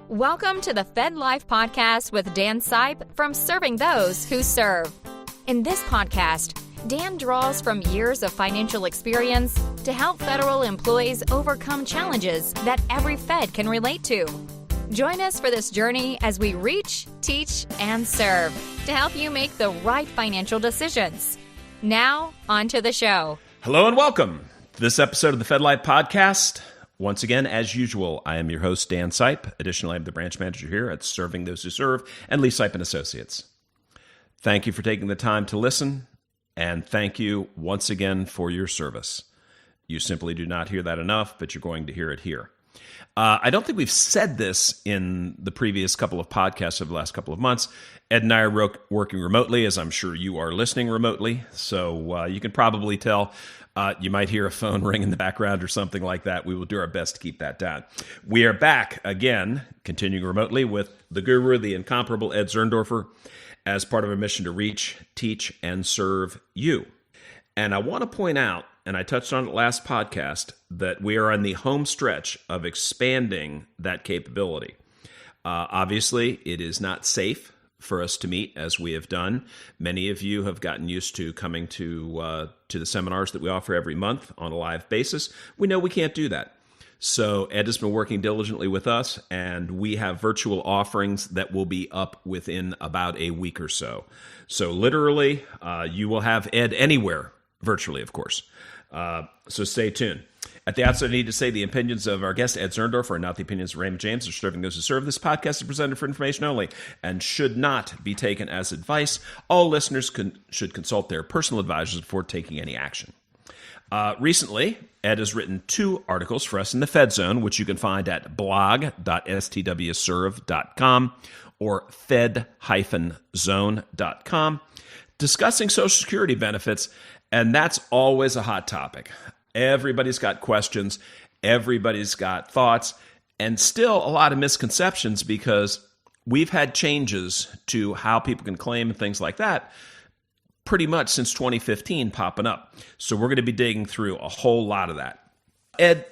Welcome to the FedLife Podcast with Dan Sipe from Serving Those Who Serve. In this podcast, Dan draws from years of financial experience to help federal employees overcome challenges that every Fed can relate to. Join us for this journey as we reach, teach, and serve to help you make the right financial decisions. Now, on to the show. Hello and welcome to this episode of the FedLife Podcast. Once again, as usual, I am your host, Dan Sipe. Additionally, I'm the branch manager here at Serving Those Who Serve and Lee Sipe and Associates. Thank you for taking the time to listen, and thank you once again for your service. You simply do not hear that enough, but you're going to hear it here. I don't think we've said this in the previous couple of podcasts over the last couple of months. Ed and I are working remotely, as I'm sure you are listening remotely, so you can probably tell. You might hear a phone ring in the background or something like that. We will do our best to keep that down. We are back again, continuing remotely with the guru, the incomparable Ed Zurndorfer, as part of a mission to reach, teach, and serve you. And I want to point out, and I touched on it last podcast, that we are on the home stretch of expanding that capability. Obviously, it is not safe for us to meet as we have done. Many of you have gotten used to coming to the seminars that we offer every month on a live basis. We know we can't do that. So Ed has been working diligently with us, and we have virtual offerings that will be up within about a week or so. So literally, you will have Ed anywhere, virtually, of course. So stay tuned. At the outset, I need to say the opinions of our guest, Ed Zurndorfer, are not the opinions of Raymond James or Serving Those Who Serve. This podcast is presented for information only and should not be taken as advice. All listeners should consult their personal advisors before taking any action. Recently, Ed has written 2 articles for us in the Fed Zone, which you can find at blog.stwserve.com or fed-zone.com, discussing Social Security benefits, and that's always a hot topic. Everybody's got questions, everybody's got thoughts, and still a lot of misconceptions because we've had changes to how people can claim and things like that pretty much since 2015 popping up. So we're going to be digging through a whole lot of that. Ed,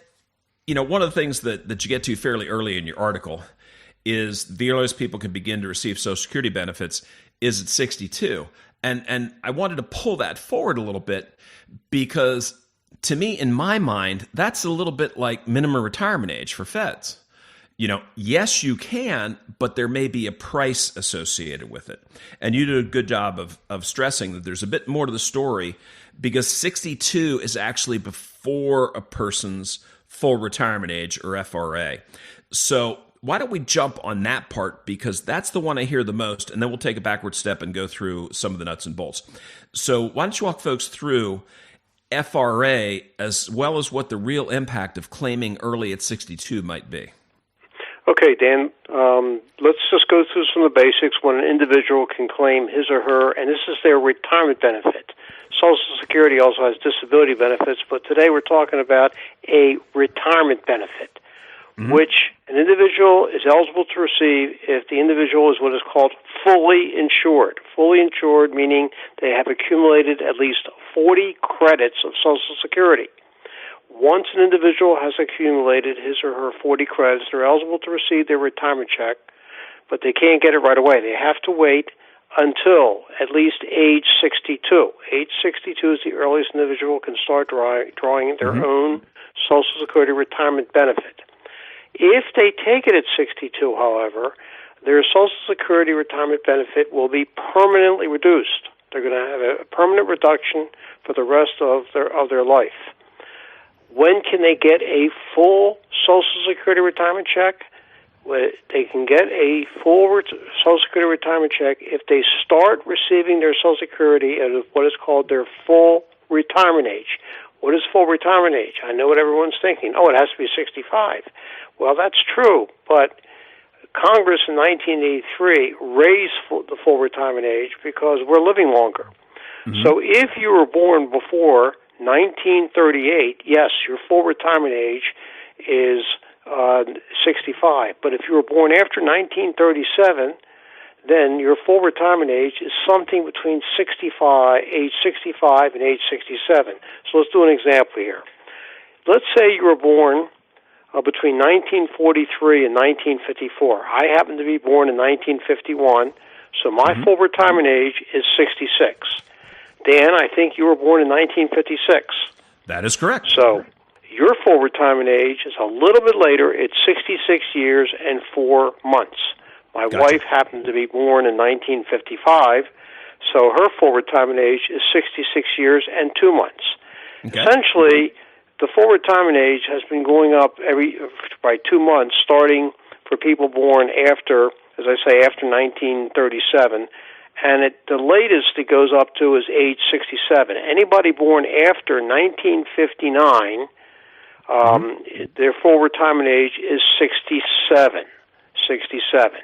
one of the things that you get to fairly early in your article is the earliest people can begin to receive Social Security benefits is at 62. And I wanted to pull that forward a little bit because to me, in my mind, that's a little bit like minimum retirement age for feds. Yes, you can, but there may be a price associated with it. And you did a good job of stressing that there's a bit more to the story because 62 is actually before a person's full retirement age or FRA. So why don't we jump on that part because that's the one I hear the most, and then we'll take a backward step and go through some of the nuts and bolts. So why don't you walk folks through FRA as well as what the real impact of claiming early at 62 might be? Okay, Dan, let's just go through some of the basics when an individual can claim his or her, and this is their retirement benefit. Social Security also has disability benefits, but today we're talking about a retirement benefit, which an individual is eligible to receive if the individual is what is called fully insured. Fully insured meaning they have accumulated at least 40 credits of Social Security. Once an individual has accumulated his or her 40 credits, they're eligible to receive their retirement check, but they can't get it right away. They have to wait until at least age 62. Age 62 is the earliest an individual can start drawing their own Social Security retirement benefit. If they take it at 62, however, their Social Security retirement benefit will be permanently reduced. They're going to have a permanent reduction for the rest of their life. When can they get a full Social Security retirement check? They can get a full Social Security retirement check if they start receiving their Social Security at what is called their full retirement age. What is full retirement age? I know what everyone's thinking. Oh, it has to be 65. Well, that's true, but Congress in 1983 raised the full retirement age because we're living longer. So if you were born before 1938, yes, your full retirement age is 65. But if you were born after 1937, then your full retirement age is something between age 65 and age 67. So let's do an example here. Let's say you were born between 1943 and 1954. I happen to be born in 1951, so my full retirement age is 66. Dan, I think you were born in 1956. That is correct. So your full retirement age is a little bit later. It's 66 years and 4 months. My wife happened to be born in 1955, so her full retirement age is 66 years and 2 months. Okay. Essentially, the full retirement age has been going up by 2 months, starting for people born after, as I say, after 1937, and the latest it goes up to is age 67. Anybody born after 1959, their full retirement age is 67. 67.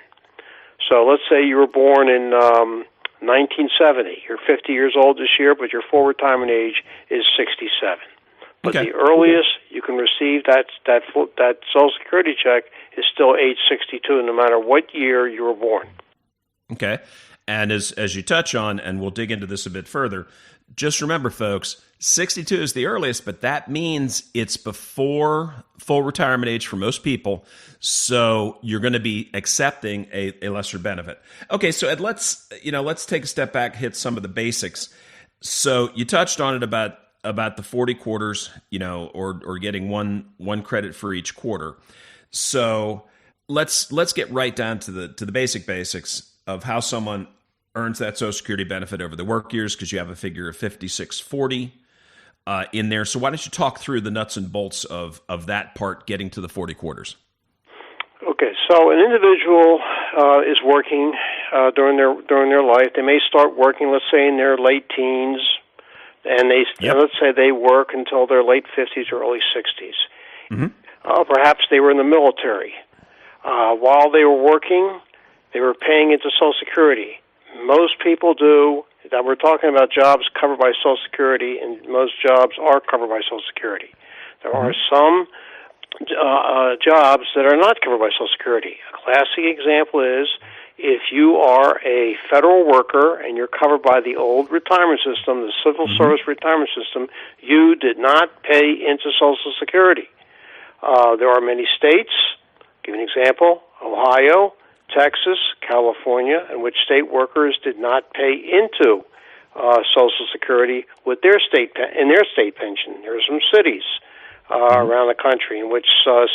So let's say you were born in 1970. You're 50 years old this year, but your full retirement age is 67. But the earliest you can receive that Social Security check is still age 62, no matter what year you were born. Okay. And as you touch on, and we'll dig into this a bit further, just remember, folks, 62 is the earliest, but that means it's before full retirement age for most people, so you're going to be accepting a lesser benefit. Okay, so Ed, let's take a step back, hit some of the basics. So you touched on it about the 40 quarters, or getting one credit for each quarter. So let's get right down to the basics of how someone earns that Social Security benefit over the work years, because you have a figure of 5640 in there. So why don't you talk through the nuts and bolts of that part, getting to the 40 quarters? Okay, so an individual is working during their life. They may start working, let's say, in their late teens, and let's say they work until their late 50s or early 60s. Mm-hmm. Perhaps they were in the military. While they were working, they were paying into Social Security. Most people do. That we're talking about jobs covered by Social Security, and most jobs are covered by Social Security. There are some jobs that are not covered by Social Security. A classic example is if you are a federal worker and you're covered by the old retirement system, the civil service retirement system, you did not pay into Social Security. There are many states, give an example, Ohio, Texas, California, in which state workers did not pay into Social Security with their state pension. There are some cities around the country in which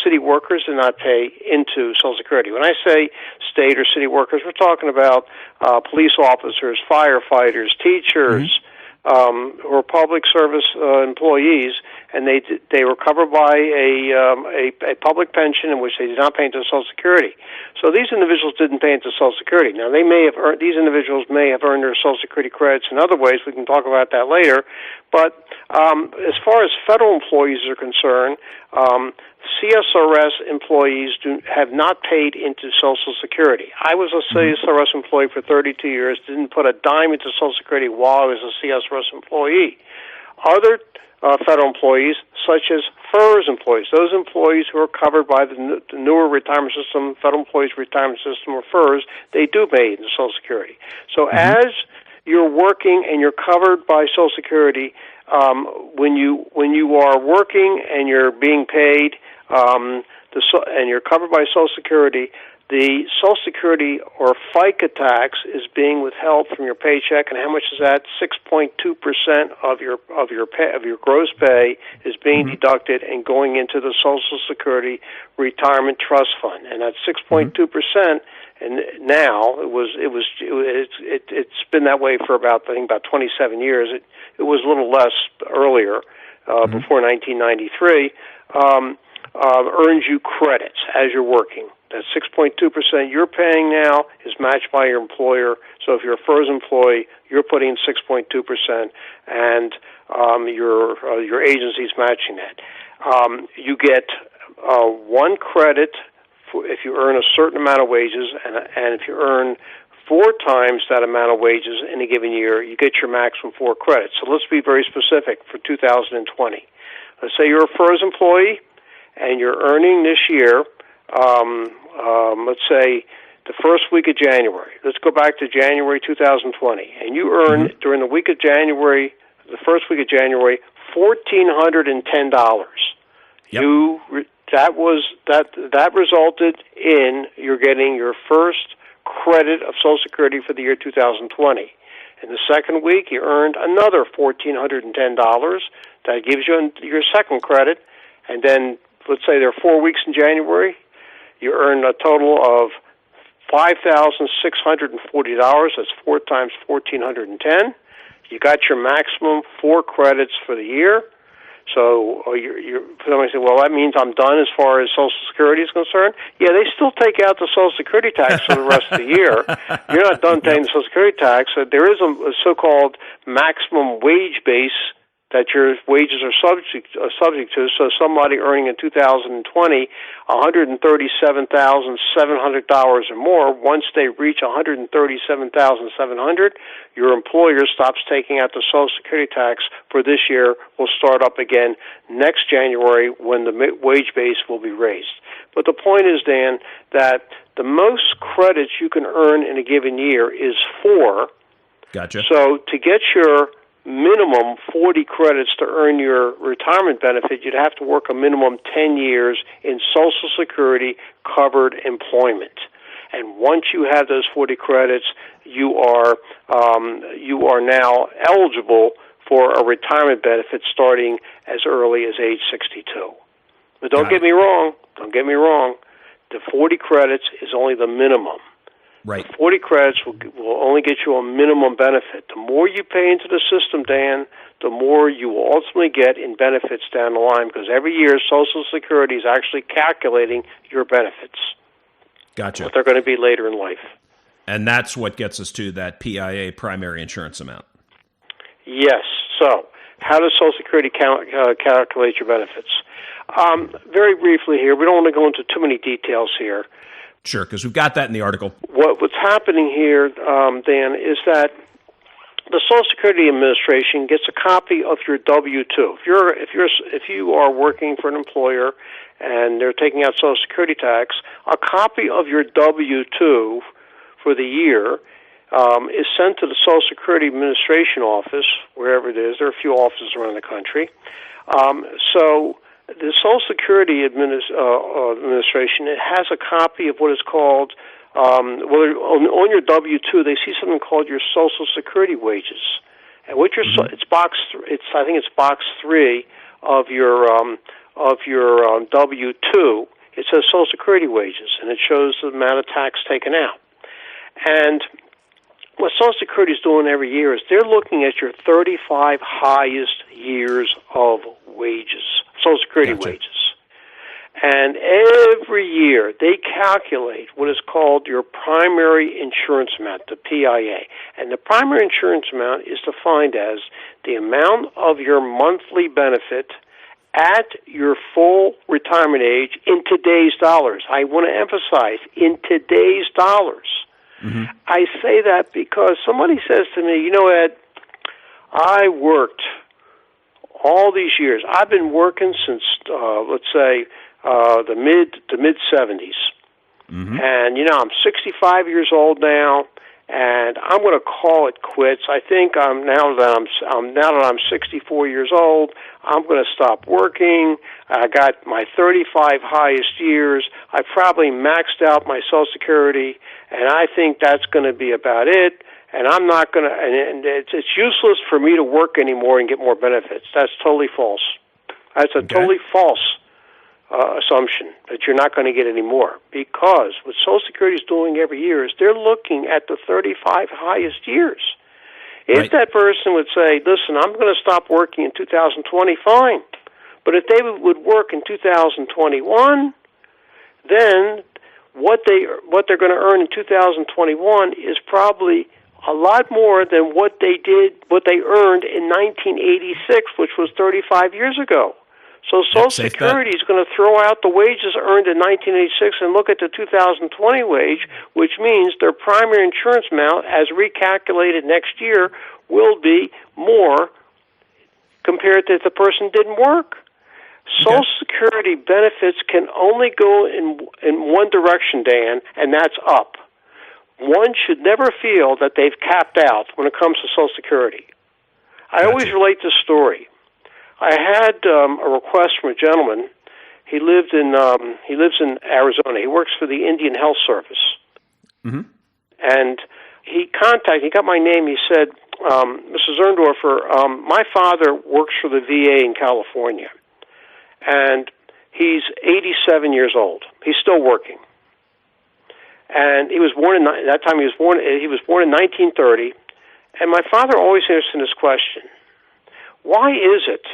city workers did not pay into Social Security. When I say state or city workers, we're talking about police officers, firefighters, teachers, who are public service employees, and they were covered by a public pension in which they did not pay into Social Security. So these individuals didn't pay into Social Security. Now these individuals may have earned their Social Security credits in other ways. We can talk about that later. But as far as federal employees are concerned, CSRS employees have not paid into Social Security. I was a CSRS employee for 32 years, didn't put a dime into Social Security while I was a CSRS employee. Other federal employees, such as FERS employees, those employees who are covered by the newer retirement system, Federal Employees Retirement System, or FERS, they do pay into Social Security. So as you're working and you're covered by Social Security, when you are working and you're being paid, and you're covered by Social Security, the Social Security or FICA tax is being withheld from your paycheck, and how much is that? 6.2% of your gross pay is being deducted and going into the Social Security Retirement Trust Fund, and that's 6.2%. And now it's been that way for about 27 years. It was a little less earlier, before 1993. Earns you credits as you're working. That 6.2% you're paying now is matched by your employer. So if you're a FERS employee, you're putting in 6.2%, and your agency's matching that. You get one credit if you earn a certain amount of wages, and if you earn 4 times that amount of wages in a given year, you get your maximum 4 credits. So let's be very specific for 2020. Let's say you're a FERS employee, and you're earning this year, let's say the first week of January. Let's go back to January 2020. And you earn, during the week of January, the first week of January, $1,410. Yep. that resulted in you're getting your first credit of Social Security for the year 2020. In the second week, you earned another $1,410. That gives you your second credit. And then, let's say there are 4 weeks in January, you earn a total of $5,640. That's 4 times $1,410. You got your maximum 4 credits for the year. So somebody say, well, that means I'm done as far as Social Security is concerned. Yeah, they still take out the Social Security tax for the rest of the year. You're not done paying the Social Security tax. So there is a so-called maximum wage base that your wages are subject to. So somebody earning in 2020 $137,700 or more, once they reach $137,700, your employer stops taking out the Social Security tax for this year. Will start up again next January when the wage base will be raised. But the point is, Dan, that the most credits you can earn in a given year is 4. Gotcha. So to get your minimum 40 credits to earn your retirement benefit, you'd have to work a minimum 10 years in Social Security covered employment. And once you have those 40 credits, you are now eligible for a retirement benefit starting as early as age 62. But don't get me wrong. The 40 credits is only the minimum. Right. 40 credits will only get you a minimum benefit. The more you pay into the system, Dan, the more you will ultimately get in benefits down the line, because every year Social Security is actually calculating your benefits. Gotcha. What they're going to be later in life. And that's what gets us to that PIA, primary insurance amount. Yes. So how does Social Security calculate your benefits? Very briefly here, we don't want to go into too many details here. Sure, because we've got that in the article. What's happening here, Dan, is that the Social Security Administration gets a copy of your W-2. If you are working for an employer and they're taking out Social Security tax, a copy of your W-2 for the year is sent to the Social Security Administration office, wherever it is. There are a few offices around the country. So the Social Security Administration, it has a copy of what is called, on your W-2, they see something called your Social Security wages, and what your I think it's box 3 of your W-2. It says Social Security wages, and it shows the amount of tax taken out. And what Social Security is doing every year is they're looking at your 35 highest years of wages, Social Security wages. And every year they calculate what is called your primary insurance amount, the PIA. And the primary insurance amount is defined as the amount of your monthly benefit at your full retirement age in today's dollars. I want to emphasize, in today's dollars. Mm-hmm. I say that because somebody says to me, Ed, I worked all these years. I've been working since, let's say, the mid 70s, mm-hmm. And I'm 65 years old now, and I'm going to call it quits. I think now that I'm 64 years old, I'm going to stop working. I got my 35 highest years. I probably maxed out my Social Security, and I think that's going to be about it. And I'm not going to. And it's useless for me to work anymore and get more benefits. That's totally false. That's a totally false assumption that you're not going to get any more, because what Social Security is doing every year is they're looking at the 35 highest years. If that person would say, listen, I'm going to stop working in 2020, fine. But if they would work in 2021, then what they're going to earn in 2021 is probably a lot more than what they earned in 1986, which was 35 years ago. So Social Security is going to throw out the wages earned in 1986 and look at the 2020 wage, which means their primary insurance amount, as recalculated next year, will be more compared to if the person didn't work. Social Security benefits can only go in one direction, Dan, and that's up. One should never feel that they've capped out when it comes to Social Security. I always relate this story. I had a request from a gentleman. He lives in Arizona. He works for the Indian Health Service. Mm-hmm. And he got my name. He said, Mr. Zurndorfer, my father works for the VA in California, and he's 87 years old. He's still working. And he was born in 1930, and my father always answered this question: why is it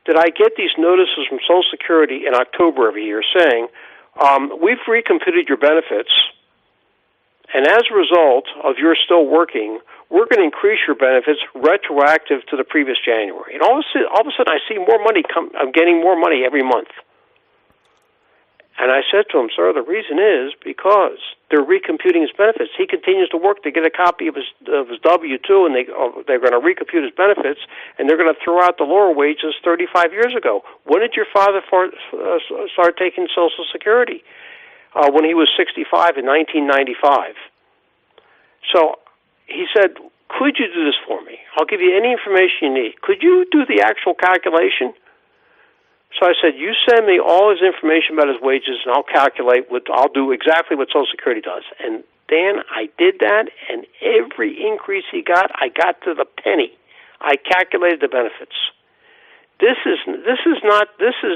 that I get these notices from Social Security in October every year saying, we've recomputed your benefits, and as a result of your still working, we're going to increase your benefits retroactive to the previous January. And all of a sudden I see more money I'm getting more money every month. And I said to him, sir, the reason is because they're recomputing his benefits. He continues to work to get a copy of his W-2, and they're going to recompute his benefits, and they're going to throw out the lower wages 35 years ago. When did your father start taking Social Security? When he was 65 in 1995. So he said, could you do this for me? I'll give you any information you need. Could you do the actual calculation? So I said, you send me all his information about his wages, and I'll I'll do exactly what Social Security does. And Dan, I did that, and every increase he got, I got to the penny. I calculated the benefits. This is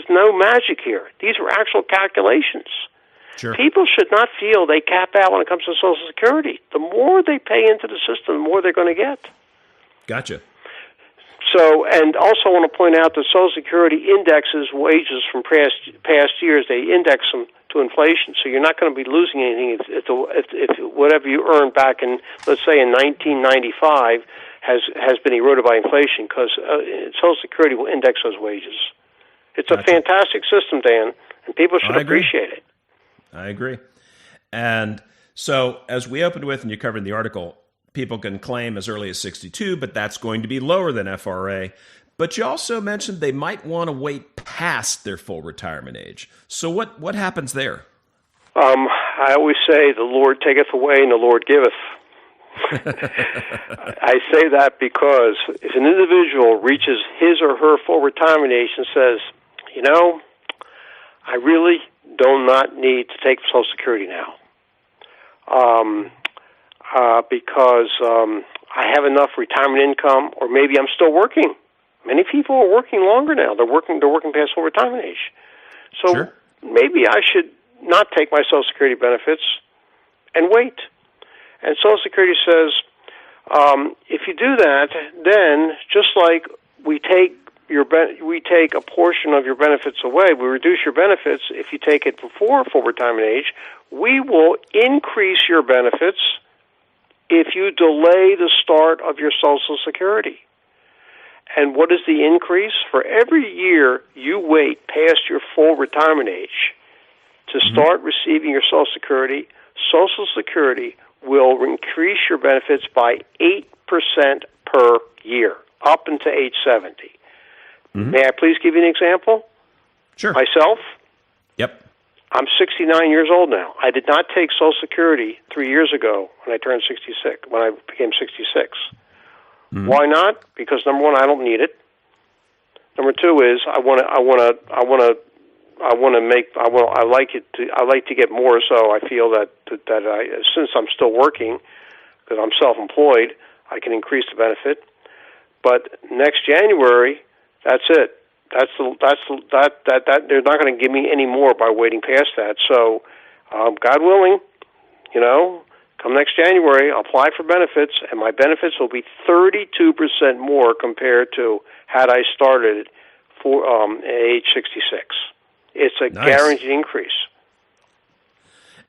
no magic here. These are actual calculations. Sure. People should not feel they cap out when it comes to Social Security. The more they pay into the system, the more they're going to get. Gotcha. So, and also want to point out that Social Security indexes wages from past years. They index them to inflation, so you're not going to be losing anything if whatever you earned back in, let's say, in 1995 has been eroded by inflation, because Social Security will index those wages. It's a fantastic system, Dan, and people should appreciate it. I agree. And so, as we opened with, and you covered in the article, people can claim as early as 62, but that's going to be lower than FRA. But you also mentioned they might want to wait past their full retirement age. So what happens there? I always say, the Lord taketh away and the Lord giveth. I say that because if an individual reaches his or her full retirement age and says, I really do not need to take Social Security now, because I have enough retirement income, or maybe I'm still working. Many people are working longer now. They're working past full retirement age. So sure. Maybe I should not take my Social Security benefits and wait. And Social Security says, if you do that, then just like we take a portion of your benefits away, we reduce your benefits if you take it before full retirement age, we will increase your benefits if you delay the start of your Social Security. And what is the increase? For every year you wait past your full retirement age to start receiving your Social Security will increase your benefits by 8% per year, up until age 70. Mm-hmm. May I please give you an example? Sure. Myself? Yep. I'm 69 years old now. I did not take Social Security 3 years ago when I turned 66, when I became 66. Mm-hmm. Why not? Because number one, I don't need it. Number two is I like to get more. So I feel that since I'm still working, because I'm self-employed, I can increase the benefit. But next January, that's it. That they're not going to give me any more by waiting past that. So, God willing, come next January, I'll apply for benefits, and my benefits will be 32% more compared to had I started for at age 66. It's a guaranteed increase.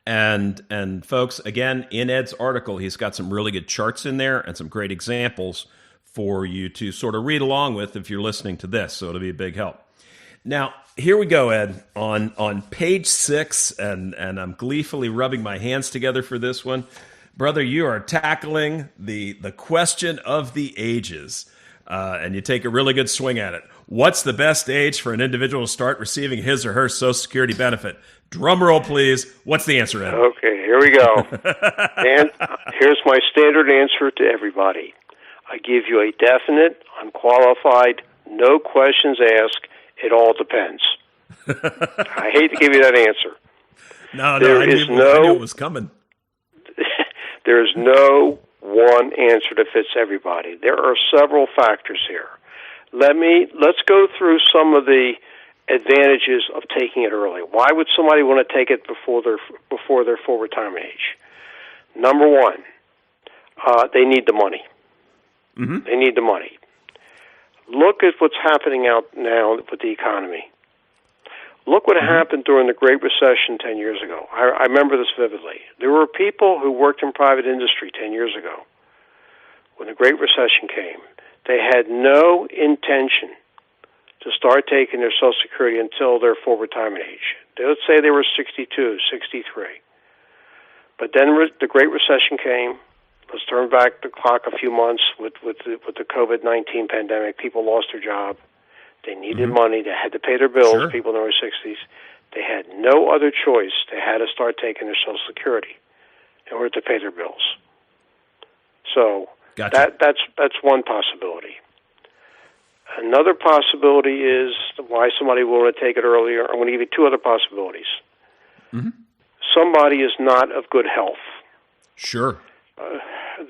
And folks, again, in Ed's article, he's got some really good charts in there and some great examples for you to sort of read along with if you're listening to this. So it'll be a big help. Now, here we go, Ed, on page 6, and I'm gleefully rubbing my hands together for this one. Brother, you are tackling the question of the ages, and you take a really good swing at it. What's the best age for an individual to start receiving his or her Social Security benefit? Drum roll, please. What's the answer, Ed? Okay, here we go. And here's my standard answer to everybody. I give you a definite, unqualified, no questions asked, it all depends. I hate to give you that answer. I knew it was coming. There is no one answer that fits everybody. There are several factors here. Let's go through some of the advantages of taking it early. Why would somebody want to take it before their full retirement age? Number one, they need the money. Mm-hmm. They need the money. Look at what's happening out now with the economy. Look what happened during the Great Recession 10 years ago. I remember this vividly. There were people who worked in private industry 10 years ago. When the Great Recession came, they had no intention to start taking their Social Security until their full retirement age. Let's say they were 62, 63. But then the Great Recession came. Let's turn back the clock a few months with the COVID-19 pandemic. People lost their job. They needed money. They had to pay their bills, Sure. people in their 60s. They had no other choice. They had to start taking their Social Security in order to pay their bills. So Gotcha. that's one possibility. Another possibility is why somebody will want to take it earlier. I'm going to give you two other possibilities. Mm-hmm. Somebody is not of good health. Sure.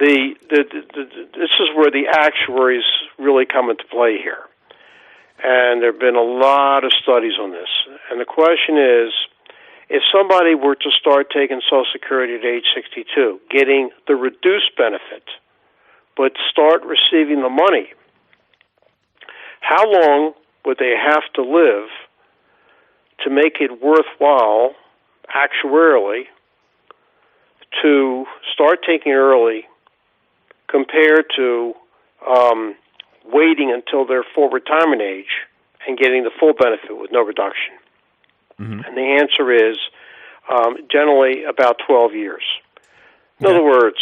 This is where the actuaries really come into play here. And there have been a lot of studies on this. And the question is, if somebody were to start taking Social Security at age 62, getting the reduced benefit, but start receiving the money, how long would they have to live to make it worthwhile, actuarially, to start taking early compared to waiting until their full retirement age and getting the full benefit with no reduction? Mm-hmm. And the answer is generally about 12 years. In other words,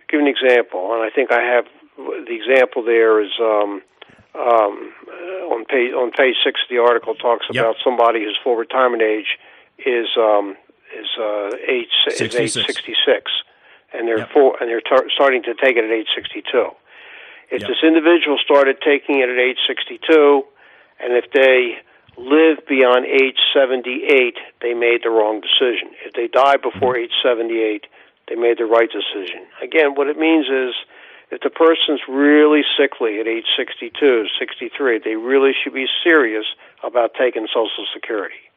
give an example, and I think I have the example there is on page 6 of the article talks about somebody whose full retirement age is age 66, and they're starting to take it at age 62. If this individual started taking it at age 62, and if they live beyond age 78, they made the wrong decision. If they die before age 78, they made the right decision. Again, what it means is if the person's really sickly at age 62, 63, they really should be serious about taking Social Security.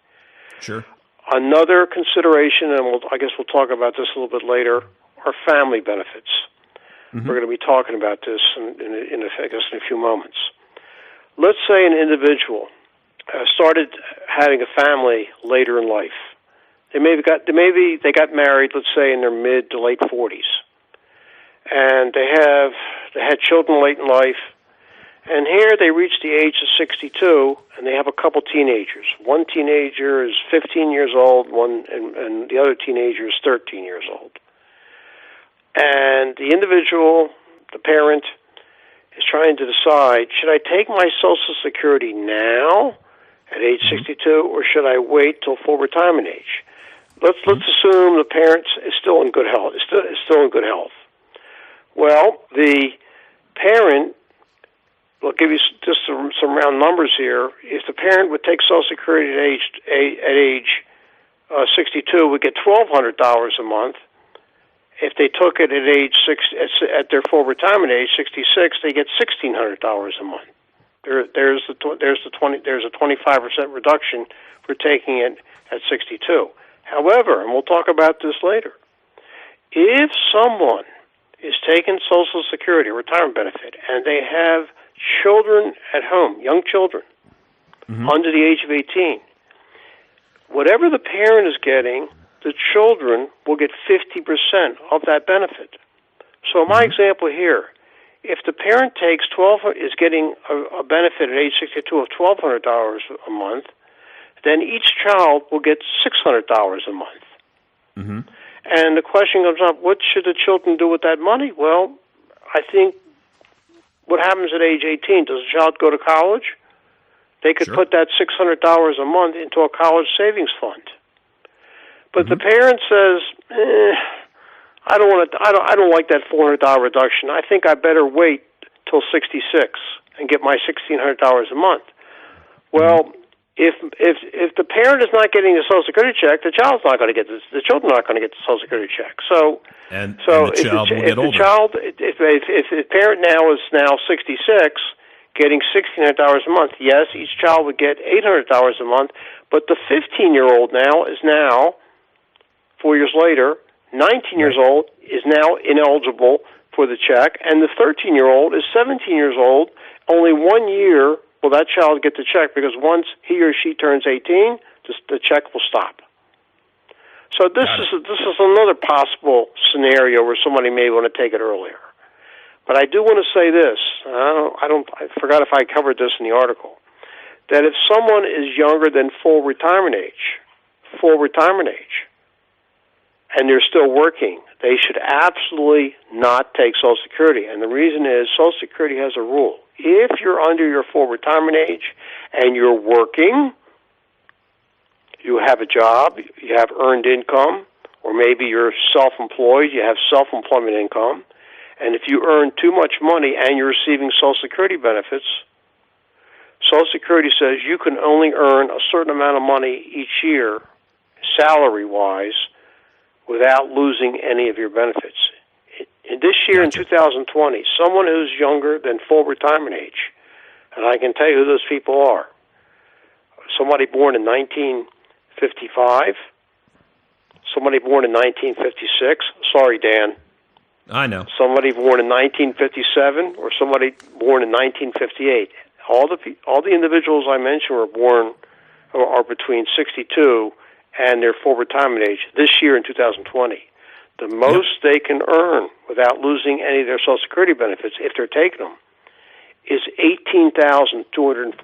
Sure. Another consideration, and I guess we'll talk about this a little bit later, are family benefits. Mm-hmm. We're going to be talking about this in a few moments. Let's say an individual started having a family later in life. They got married, let's say, in their mid to late 40s, and they had children late in life. And here they reach the age of 62, and they have a couple teenagers. One teenager is 15 years old, and the other teenager is 13 years old. And the individual, the parent, is trying to decide, should I take my Social Security now at age 62, or should I wait till full retirement age? Let's assume the parent is still in good health. Is still in good health. Well, the parent, we'll give you just some round numbers here. If the parent would take Social Security at age 62, would get $1,200 a month. If they took it at age 6, at their full retirement age, 66, they get $1,600 a month. There's a 25% reduction for taking it at 62. However, and we'll talk about this later, if someone is taking Social Security retirement benefit and they have children at home, young children, under the age of 18, whatever the parent is getting, the children will get 50% of that benefit. So my example here, if the parent is getting a benefit at age 62 of $1,200 a month, then each child will get $600 a month. Mm-hmm. And the question comes up, what should the children do with that money? Well, I think what happens at age 18, does the child go to college? They could put that $600 a month into a college savings fund. But the parent says, I don't like that $400 reduction. I think I better wait till 66 and get my $1,600 a month. Well, If the parent is not getting the Social Security check, the child's not going to get the children are not going to get the Social Security check. So the child will get older. If the parent now is 66, getting $1,600 a month, yes, each child would get $800 a month, but the 15-year-old now is 4 years later, 19 years old, is now ineligible for the check, and the 13-year-old is 17 years old. Only 1 year will that child get the check, because once he or she turns 18, the check will stop. So this is another possible scenario where somebody may want to take it earlier. But I do want to say this. I forgot if I covered this in the article, that if someone is younger than full retirement age, and they're still working, they should absolutely not take Social Security. And the reason is Social Security has a rule. If you're under your full retirement age and you're working, you have a job, you have earned income, or maybe you're self-employed, you have self-employment income, and if you earn too much money and you're receiving Social Security benefits, Social Security says you can only earn a certain amount of money each year, salary-wise, without losing any of your benefits. This year, in 2020, someone who's younger than full retirement age, and I can tell you who those people are, somebody born in 1955, somebody born in 1956, sorry, Dan. I know. Somebody born in 1957, or somebody born in 1958. All the individuals I mentioned are between 62 and their full retirement age this year in 2020. The most they can earn without losing any of their Social Security benefits, if they're taking them, is $18,240.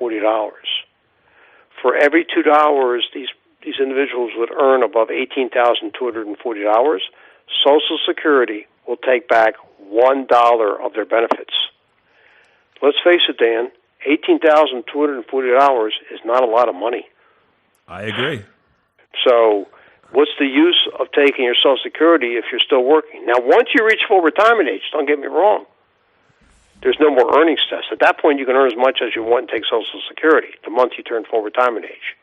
For every $2 these individuals would earn above $18,240, Social Security will take back $1 of their benefits. Let's face it, Dan, $18,240 is not a lot of money. I agree. So what's the use of taking your Social Security if you're still working? Now, once you reach full retirement age, don't get me wrong, there's no more earnings test. At that point, you can earn as much as you want and take Social Security the month you turn full retirement age.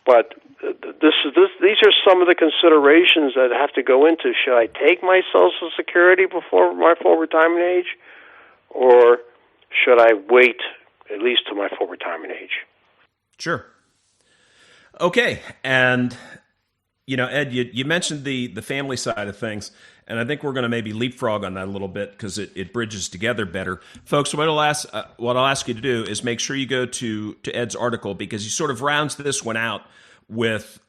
But these are some of the considerations that have to go into, should I take my Social Security before my full retirement age, or should I wait at least to my full retirement age? Sure. Okay, and Ed, you mentioned the family side of things, and I think we're going to maybe leapfrog on that a little bit because it bridges together better. Folks, what I'll ask you to do is make sure you go to Ed's article, because he sort of rounds this one out with,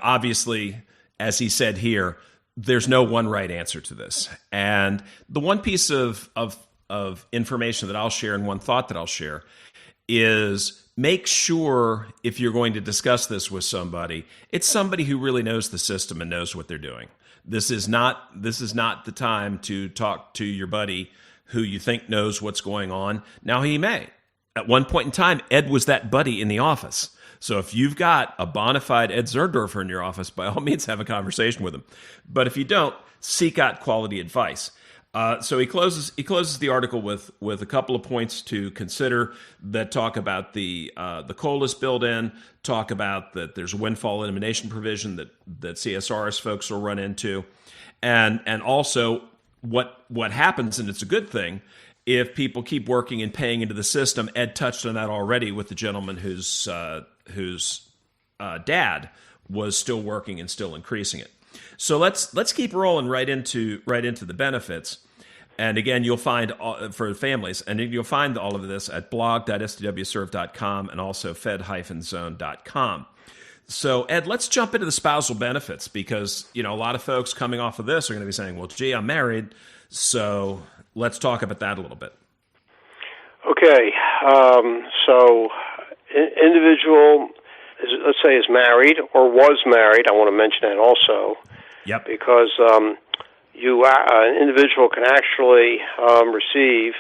obviously, as he said here, there's no one right answer to this. And the one piece of information that I'll share, and one thought that I'll share, is make sure, if you're going to discuss this with somebody, it's somebody who really knows the system and knows what they're doing. This is not the time to talk to your buddy who you think knows what's going on. Now, he may. At one point in time, Ed was that buddy in the office. So if you've got a bona fide Ed Zurndorfer in your office, by all means, have a conversation with him. But if you don't, seek out quality advice. So he closes the article with a couple of points to consider that talk about the COLAs built in, talk about that there's a windfall elimination provision that CSRS folks will run into, and also what happens, and it's a good thing, if people keep working and paying into the system. Ed touched on that already with the gentleman whose dad was still working and still increasing it. So let's keep rolling right into the benefits. And again, you'll find for families, and you'll find all of this at blog.stwserve.com and also fed-zone.com. So Ed, let's jump into the spousal benefits, because a lot of folks coming off of this are going to be saying, well, gee, I'm married. So let's talk about that a little bit. Okay. So individual, let's say, is married or was married. I want to mention that also. Yep. Because an individual can actually receive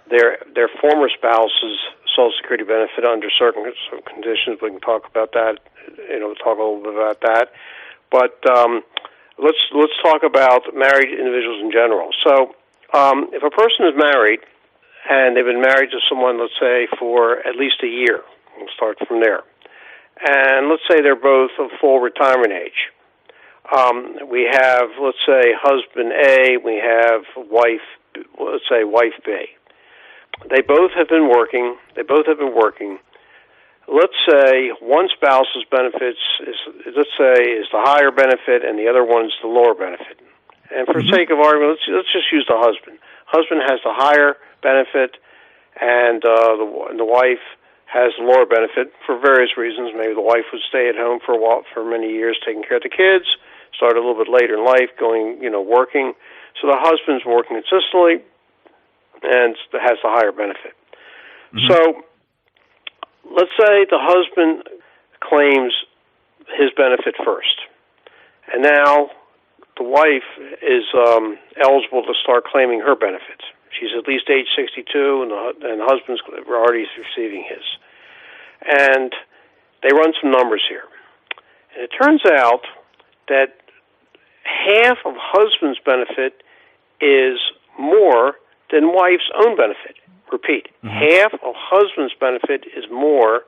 their former spouse's Social Security benefit under certain conditions. We can talk about that. Talk a little bit about that. But let's talk about married individuals in general. So if a person is married and they've been married to someone, let's say, for at least a year, we'll start from there. and let's say they're both of full retirement age. We have, let's say, husband A, we have wife, let's say wife B. They both have been working. Let's say one spouse's benefits is the higher benefit and the other one's the lower benefit. And for sake of argument, let's just use the husband. Husband has the higher benefit, and the wife has the lower benefit for various reasons. Maybe the wife would stay at home for many years taking care of the kids, start a little bit later in life working. So the husband's working consistently and has the higher benefit. Mm-hmm. So let's say the husband claims his benefit first, and now the wife is eligible to start claiming her benefits. She's at least age 62, and the husband's already receiving his. And they run some numbers here. And it turns out that half of husband's benefit is more than wife's own benefit. Repeat, half of husband's benefit is more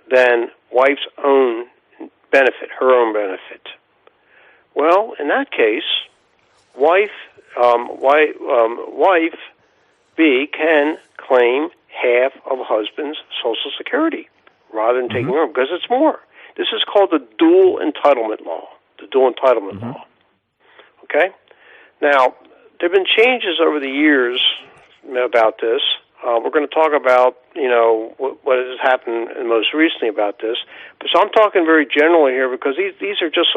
than wife's own benefit, her own benefit. Well, in that case, wife B can claim half of husband's Social Security rather than taking her own, because it's more. This is called the dual entitlement law. Law. Okay? Now, there have been changes over the years about this. We're going to talk about, what has happened most recently about this. But so I'm talking very generally here because these are just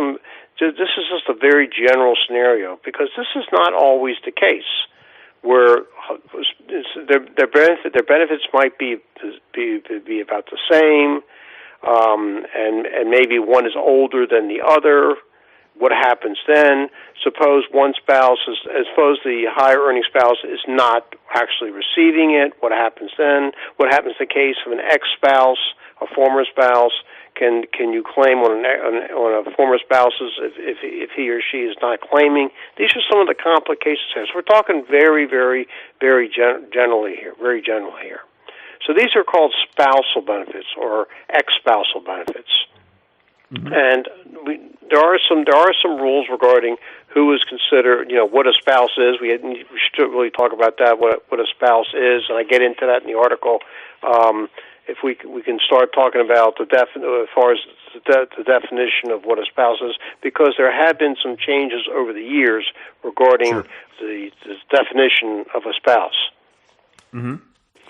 this is just a very general scenario, because this is not always the case where their benefits might be about the same, and maybe one is older than the other. What happens then? Suppose the higher earning spouse is not actually receiving it. What happens then? What happens in the case of an ex-spouse, a former spouse? Can you claim on a former spouse's if he or she is not claiming? These are some of the complications here. So we're talking very, very, very generally here. So these are called spousal benefits or ex-spousal benefits. And there are some rules regarding who is considered, what a spouse is. We should really talk about that, what a spouse is, and I get into that in the article. If we can start talking about as far as the definition of what a spouse is, because there have been some changes over the years regarding the definition of a spouse.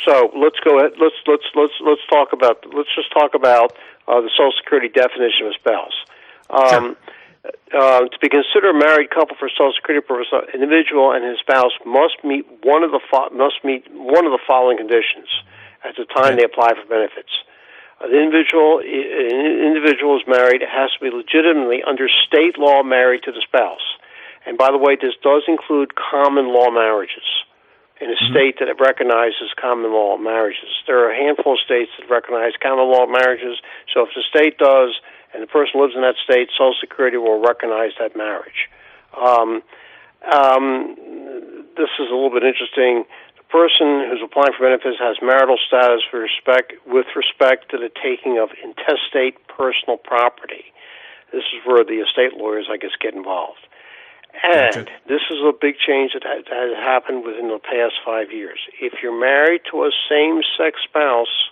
So let's go ahead. Let's just talk about the Social Security definition of a spouse. To be considered a married couple for Social Security purposes, an individual and his spouse must meet one of the following conditions at the time they apply for benefits. An individual is married, has to be legitimately under state law married to the spouse. And by the way, this does include common law marriages in a state that recognizes common law marriages. There are a handful of states that recognize common law marriages, so if the state does and the person lives in that state, Social Security will recognize that marriage. This is a little bit interesting. The person who's applying for benefits has marital status with respect to the taking of intestate personal property. This is where the estate lawyers, I guess, get involved. And this is a big change that has happened within the past 5 years. If you're married to a same-sex spouse,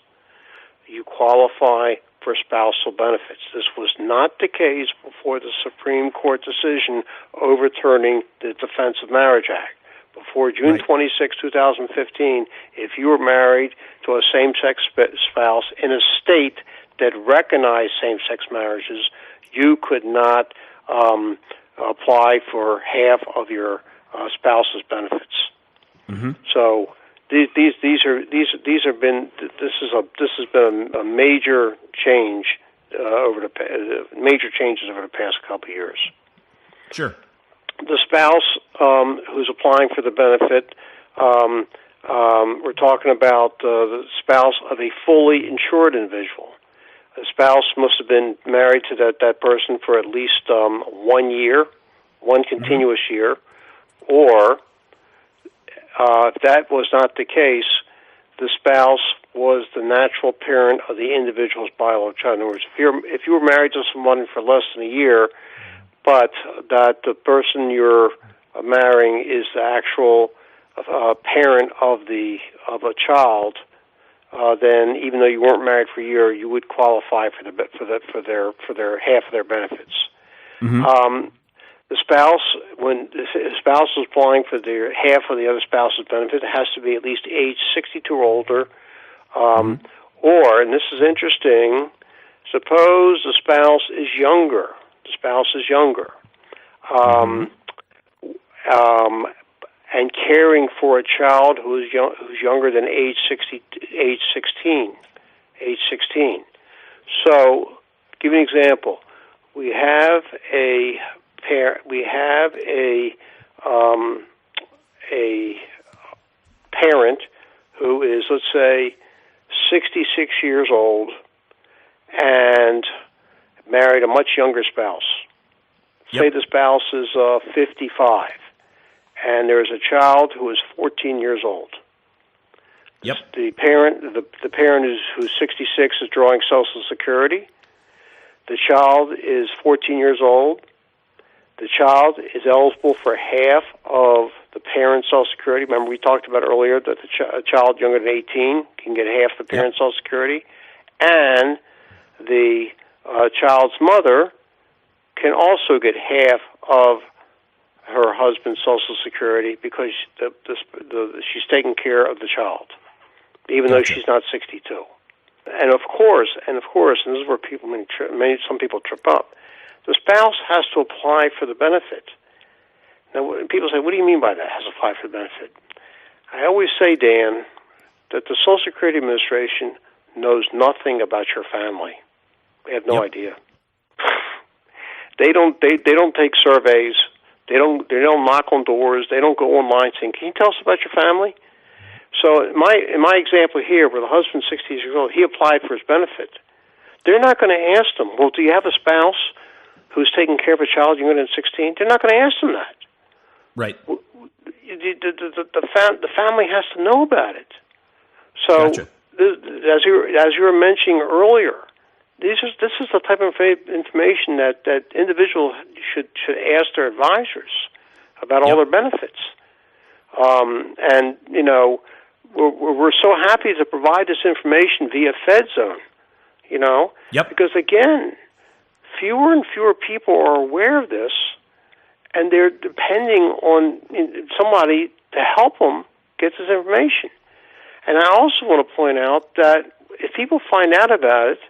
you qualify for spousal benefits. This was not the case before the Supreme Court decision overturning the Defense of Marriage Act. Before June 26, 2015, if you were married to a same-sex spouse in a state that recognized same-sex marriages, you could not apply for half of your spouse's benefits. So this has been a major change major changes over the past couple of years. Sure. The spouse who's applying for the benefit, we're talking about the spouse of a fully insured individual. The spouse must have been married to that person for at least 1 year, one continuous year, or if that was not the case, the spouse was the natural parent of the individual's biological child. In other words, if you were married to someone for less than a year, but that the person you're marrying is the actual parent of a child, then even though you weren't married for a year, you would qualify for their half of their benefits. Mm-hmm. The spouse, when the spouse is applying for their half of the other spouse's benefit, it has to be at least age 62 or older. Or, and this is interesting, suppose the spouse is younger. And caring for a child who's younger than age 16. So, give you an example. We have a parent who is, let's say, 66 years old and married a much younger spouse. Say the spouse is 55, and there's a child who is 14 years old. Yep. The parent who's 66 is drawing Social Security. The child is 14 years old. The child is eligible for half of the parent's Social Security. Remember, we talked about earlier that a child younger than 18 can get half the parent's Social Security, and the child's mother can also get half of her husband's Social Security because she's taking care of the child, even though she's not 62. And of course, and this is where some people trip up. The spouse has to apply for the benefit. Now, people say, "What do you mean by that? Has to apply for the benefit?" I always say, Dan, that the Social Security Administration knows nothing about your family. They have no idea. They don't take surveys. They don't knock on doors. They don't go online saying, "Can you tell us about your family?" So in my example here, where the husband's 60 years old, he applied for his benefit. They're not going to ask them, "Well, do you have a spouse who's taking care of a child younger than 16?" They're not going to ask them that. Right. The family has to know about it. So, gotcha. As you were mentioning earlier, this is the type of information that individuals should ask their advisors about all their benefits. And you know, we're so happy to provide this information via FedZone. You know, because again, fewer and fewer people are aware of this, and they're depending on somebody to help them get this information. And I also want to point out that if people find out about it,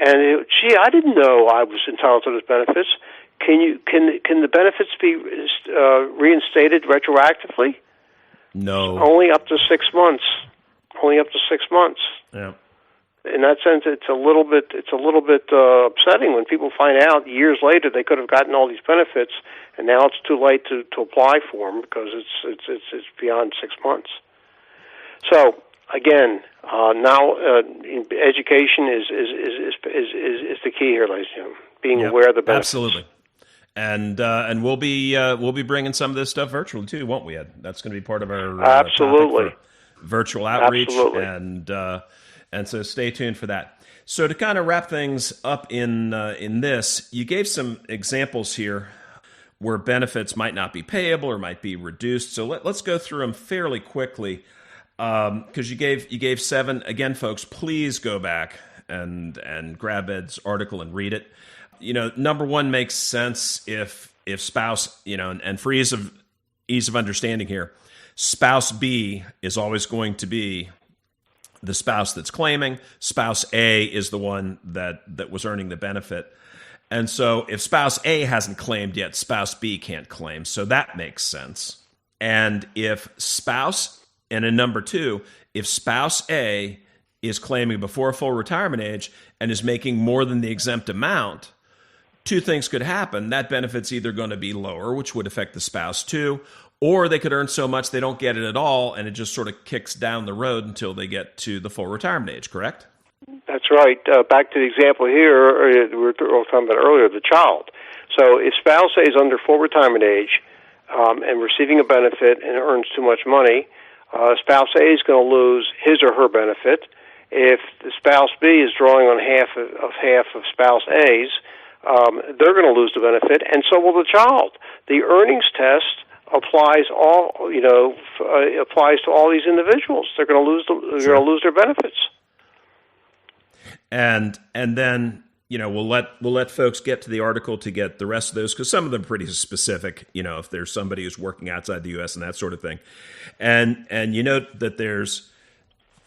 and I didn't know I was entitled to those benefits, can the benefits be reinstated retroactively? No. Only up to 6 months. Yeah. In that sense, it's a little bit upsetting when people find out years later they could have gotten all these benefits, and now it's too late to apply for them because it's beyond 6 months. So again, now education is the key here, ladies and gentlemen. Being aware of the benefits. Absolutely. And we'll be bringing some of this stuff virtually too, won't we, Ed? That's going to be part of our absolutely virtual outreach. Absolutely. And so stay tuned for that. So to kind of wrap things up in this, you gave some examples here where benefits might not be payable or might be reduced. So let's go through them fairly quickly because you gave 7. Again, folks, please go back and grab Ed's article and read it. You know, number 1 makes sense if spouse, you know, and for ease of understanding here, spouse B is always going to be the spouse that's claiming. Spouse A is the one that was earning the benefit. And so if spouse A hasn't claimed yet, spouse B can't claim. So that makes sense. And if in number 2, if spouse A is claiming before full retirement age and is making more than the exempt amount, 2 things could happen. That benefit's either going to be lower, which would affect the spouse too, or they could earn so much they don't get it at all, and it just sort of kicks down the road until they get to the full retirement age, correct? That's right. Back to the example here we were talking about earlier, the child. So if spouse A is under full retirement age and receiving a benefit and earns too much money, Spouse A is going to lose his or her benefit. If the spouse B is drawing on half of spouse A's, they're going to lose the benefit, and so will the child. The earnings test applies applies to all these individuals. They're going to lose they're going to lose their benefits. And then we'll let folks get to the article to get the rest of those, because some of them are pretty specific. If there's somebody who's working outside the U.S. and that sort of thing, and that there's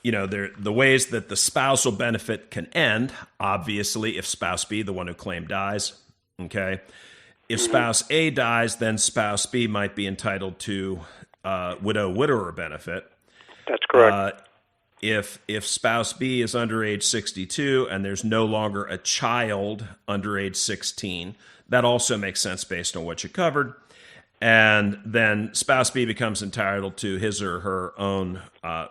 the ways that the spousal benefit can end. Obviously, if spouse B, the one who claimed, dies. Okay. If spouse A dies, then spouse B might be entitled to widower benefit. That's correct. If spouse B is under age 62 and there's no longer a child under age 16, that also makes sense based on what you covered. And then spouse B becomes entitled to his or her own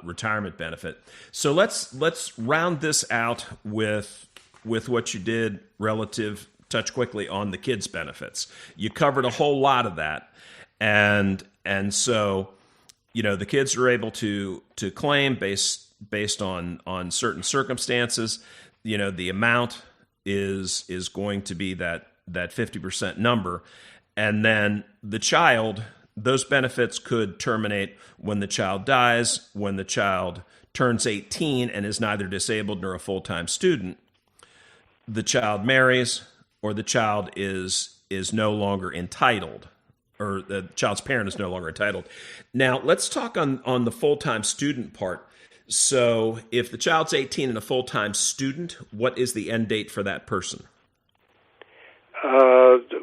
retirement benefit. So let's round this out with what you did relative. Touch quickly on the kids' benefits. You covered a whole lot of that, and so the kids are able to claim based on certain circumstances. The amount is going to be that 50% number, and then the child, those benefits could terminate when the child dies, when the child turns 18 and is neither disabled nor a full-time student, the child marries, or the child is no longer entitled, or the child's parent is no longer entitled. Now, let's talk on the full-time student part. So if the child's 18 and a full-time student, what is the end date for that person?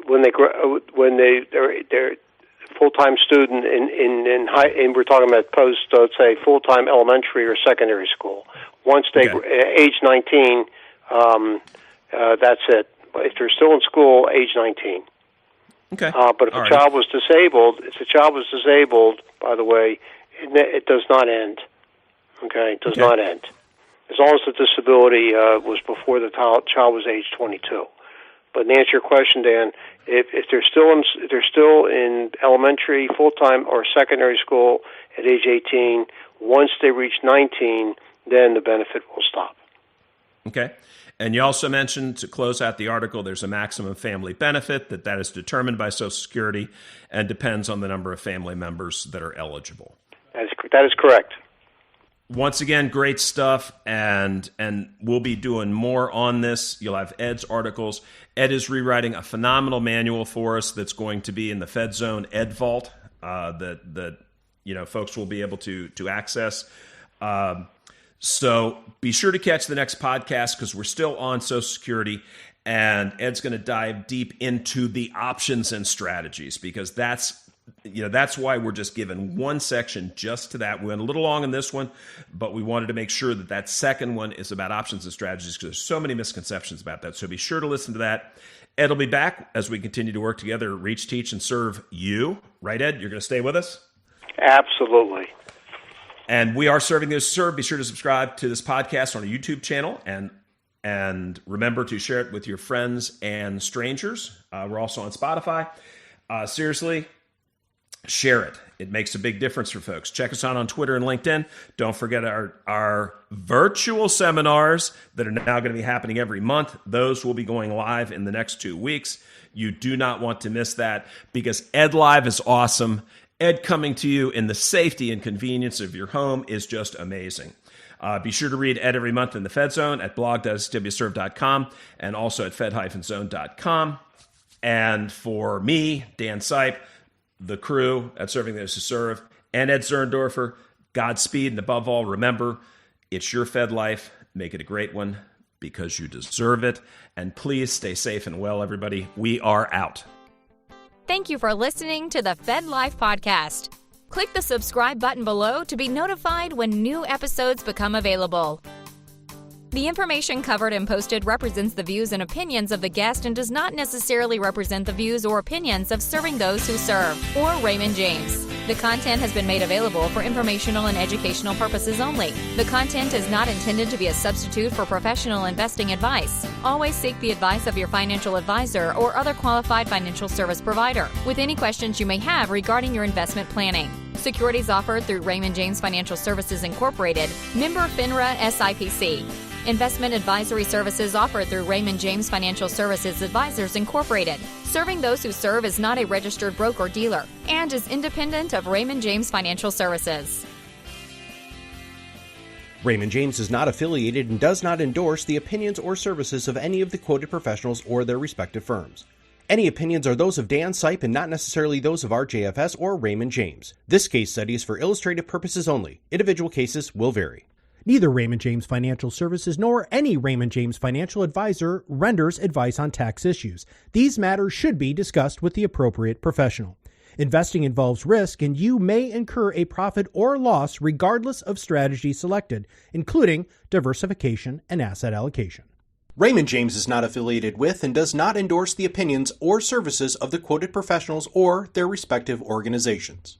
When they're full-time student in high, and we're talking about post, let's say, full-time elementary or secondary school. Once they age 19, that's it. If they're still in school, age 19. Okay. But if a child was disabled, by the way, it does not end. Okay, it does not end. As long as the disability was before the child was age 22. But to answer your question, Dan, if they're still in elementary, full-time, or secondary school at age 18, once they reach 19, then the benefit will stop. Okay. And you also mentioned, to close out the article, there's a maximum family benefit that is determined by Social Security and depends on the number of family members that are eligible. That is correct. Once again, great stuff, and we'll be doing more on this. You'll have Ed's articles. Ed is rewriting a phenomenal manual for us that's going to be in the FedZone Ed Vault that folks will be able to access. So be sure to catch the next podcast, because we're still on Social Security, and Ed's going to dive deep into the options and strategies, because that's why we're just given one section just to that. We went a little long in this one, but we wanted to make sure that second one is about options and strategies, because there's so many misconceptions about that. So be sure to listen to that. Ed will be back as we continue to work together to reach, teach, and serve you. Right, Ed? You're going to stay with us? Absolutely. And we are Serving Those Who Serve. Be sure to subscribe to this podcast on our YouTube channel, and remember to share it with your friends and strangers. We're also on Spotify. Seriously, share it. It makes a big difference for folks. Check us out on Twitter and LinkedIn. Don't forget our virtual seminars that are now going to be happening every month. Those will be going live in the next 2 weeks. You do not want to miss that, because Ed Live is awesome. Ed coming to you in the safety and convenience of your home is just amazing. Be sure to read Ed every month in the FedZone at blog.swserve.com and also at fed-zone.com. And for me, Dan Sipe, the crew at Serving Those Who Serve, and Ed Zurndorfer, Godspeed, and above all, remember, it's your Fed life. Make it a great one, because you deserve it. And please stay safe and well, everybody. We are out. Thank you for listening to the FedLife Podcast. Click the subscribe button below to be notified when new episodes become available. The information covered and posted represents the views and opinions of the guest and does not necessarily represent the views or opinions of Serving Those Who Serve or Raymond James. The content has been made available for informational and educational purposes only. The content is not intended to be a substitute for professional investing advice. Always seek the advice of your financial advisor or other qualified financial service provider with any questions you may have regarding your investment planning. Securities offered through Raymond James Financial Services Incorporated, member FINRA SIPC. Investment advisory services offered through Raymond James Financial Services Advisors Incorporated. Serving those who serve is not a registered broker-dealer and is independent of Raymond James Financial Services. Raymond James is not affiliated and does not endorse the opinions or services of any of the quoted professionals or their respective firms. Any opinions are those of Dan Sipe and not necessarily those of RJFS or Raymond James. This case study is for illustrative purposes only. Individual cases will vary. Neither Raymond James Financial Services nor any Raymond James financial advisor renders advice on tax issues. These matters should be discussed with the appropriate professional. Investing involves risk, and you may incur a profit or loss regardless of strategy selected, including diversification and asset allocation. Raymond James is not affiliated with and does not endorse the opinions or services of the quoted professionals or their respective organizations.